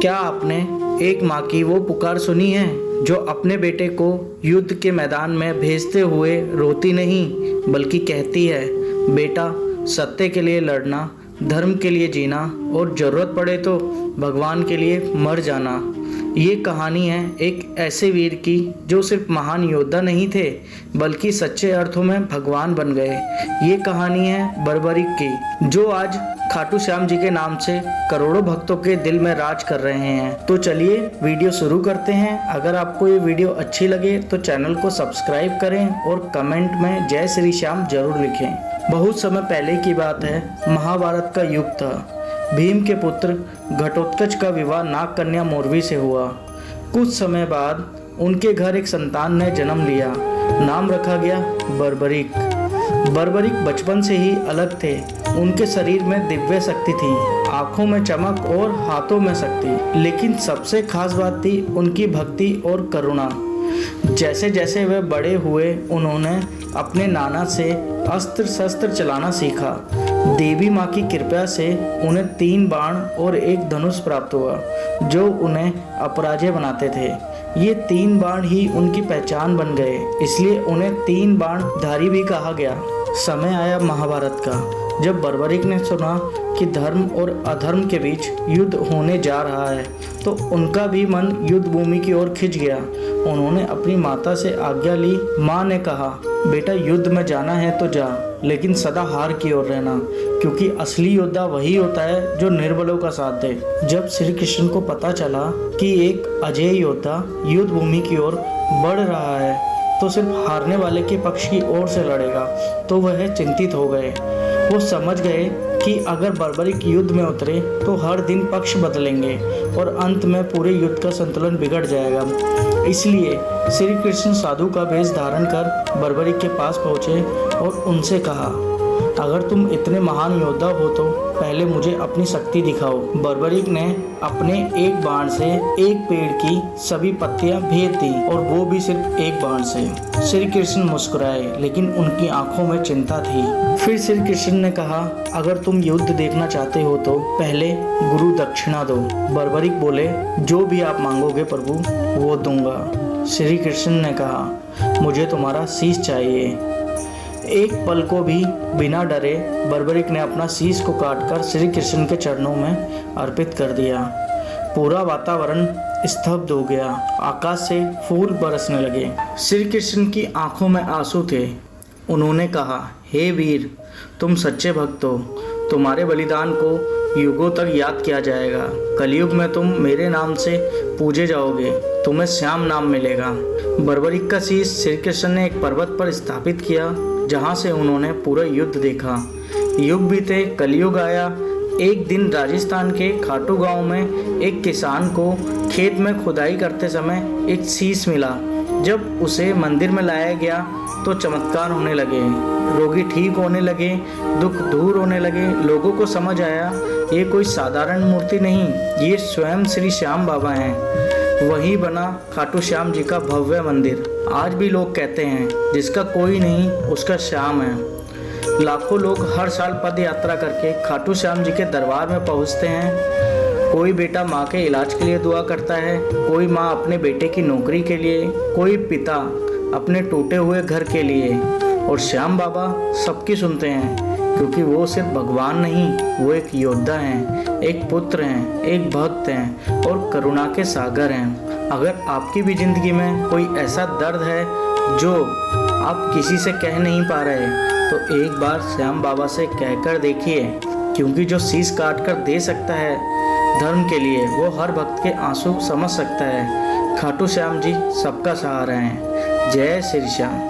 क्या आपने एक माँ की वो पुकार सुनी है जो अपने बेटे को युद्ध के मैदान में भेजते हुए रोती नहीं बल्कि कहती है, बेटा, सत्य के लिए लड़ना, धर्म के लिए जीना और ज़रूरत पड़े तो भगवान के लिए मर जाना। ये कहानी है एक ऐसे वीर की जो सिर्फ महान योद्धा नहीं थे बल्कि सच्चे अर्थों में भगवान बन गए। ये कहानी है बर्बरीक की, जो आज खाटू श्याम जी के नाम से करोड़ों भक्तों के दिल में राज कर रहे हैं। तो चलिए वीडियो शुरू करते हैं। अगर आपको ये वीडियो अच्छी लगे तो चैनल को सब्सक्राइब करें और कमेंट में जय श्री श्याम जरूर लिखें। बहुत समय पहले की बात है, महाभारत का युग था। भीम के पुत्र घटोत्कच का विवाह नाग कन्या मोरवी से हुआ। कुछ समय बाद उनके घर एक संतान ने जन्म लिया। नाम रखा गया बर्बरीक। बर्बरीक बचपन से ही अलग थे। उनके शरीर में दिव्य शक्ति थी, आंखों में चमक और हाथों में शक्ति। लेकिन सबसे खास बात थी उनकी भक्ति और करुणा। जैसे जैसे वे बड़े हुए उन्होंने अपने नाना से अस्त्र शस्त्र चलाना सीखा। देवी माँ की कृपा से उन्हें 3 बाण और 1 धनुष प्राप्त हुआ जो उन्हें अपराजय बनाते थे। ये 3 बाण ही उनकी पहचान बन गए, इसलिए उन्हें 3 बाण धारी भी कहा गया। समय आया महाभारत का, जब बर्बरीक ने सुना कि धर्म और अधर्म के बीच युद्ध होने जा रहा है तो उनका भी मन युद्ध भूमि की ओर खिंच गया। उन्होंने अपनी माता से आज्ञा ली। माँ ने कहा, बेटा, युद्ध में जाना है तो जा, लेकिन सदा हार की ओर रहना, क्योंकि असली योद्धा वही होता है जो निर्बलों का साथ दे। जब श्री कृष्ण को पता चला कि एक अजेय योद्धा युद्ध भूमि की ओर बढ़ रहा है तो सिर्फ हारने वाले के पक्ष की ओर से लड़ेगा, तो वह चिंतित हो गए। वो समझ गए कि अगर बर्बरीक युद्ध में उतरे तो हर दिन पक्ष बदलेंगे और अंत में पूरे युद्ध का संतुलन बिगड़ जाएगा। इसलिए श्री कृष्ण साधु का वेश धारण कर बर्बरीक के पास पहुँचे और उनसे कहा, अगर तुम इतने महान योद्धा हो तो पहले मुझे अपनी शक्ति दिखाओ। बर्बरीक ने अपने एक बाण से एक पेड़ की सभी पत्तियां भेद दी, और वो भी सिर्फ एक बाण से। श्री कृष्ण मुस्कुराए, लेकिन उनकी आंखों में चिंता थी। फिर श्री कृष्ण ने कहा, अगर तुम युद्ध देखना चाहते हो तो पहले गुरु दक्षिणा दो। बर्बरीक बोले, जो भी आप मांगोगे प्रभु वो दूंगा। श्री कृष्ण ने कहा, मुझे तुम्हारा शीश चाहिए। एक पल को भी बिना डरे बर्बरीक ने अपना शीश को काटकर श्री कृष्ण के चरणों में अर्पित कर दिया। पूरा वातावरण स्तब्ध हो गया। आकाश से फूल बरसने लगे। श्री कृष्ण की आंखों में आंसू थे। उन्होंने कहा, हे वीर, तुम सच्चे भक्त हो। तुम्हारे बलिदान को युगों तक याद किया जाएगा। कलयुग में तुम मेरे नाम से पूजे जाओगे, तुम्हें श्याम नाम मिलेगा। बर्बरीक का शीश श्री कृष्ण ने एक पर्वत पर स्थापित किया, जहाँ से उन्होंने पूरा युद्ध देखा। युग बीते, कलयुग आया। एक दिन राजस्थान के खाटू गांव में एक किसान को खेत में खुदाई करते समय एक शीश मिला। जब उसे मंदिर में लाया गया तो चमत्कार होने लगे, रोगी ठीक होने लगे, दुख दूर होने लगे। लोगों को समझ आया ये कोई साधारण मूर्ति नहीं, ये स्वयं श्री श्याम बाबा हैं। वही बना खाटू श्याम जी का भव्य मंदिर। आज भी लोग कहते हैं, जिसका कोई नहीं उसका श्याम है। लाखों लोग हर साल पद यात्रा करके खाटू श्याम जी के दरबार में पहुंचते हैं। कोई बेटा माँ के इलाज के लिए दुआ करता है, कोई माँ अपने बेटे की नौकरी के लिए, कोई पिता अपने टूटे हुए घर के लिए। और श्याम बाबा सबकी सुनते हैं, क्योंकि वो सिर्फ भगवान नहीं, वो एक योद्धा हैं, एक पुत्र हैं, एक भक्त हैं और करुणा के सागर हैं। अगर आपकी भी जिंदगी में कोई ऐसा दर्द है जो आप किसी से कह नहीं पा रहे, तो एक बार श्याम बाबा से कहकर देखिए, क्योंकि जो शीश काट कर दे सकता है धर्म के लिए, वो हर भक्त के आंसू समझ सकता है। खाटू श्याम जी सबका सहारा हैं। जय श्री श्याम।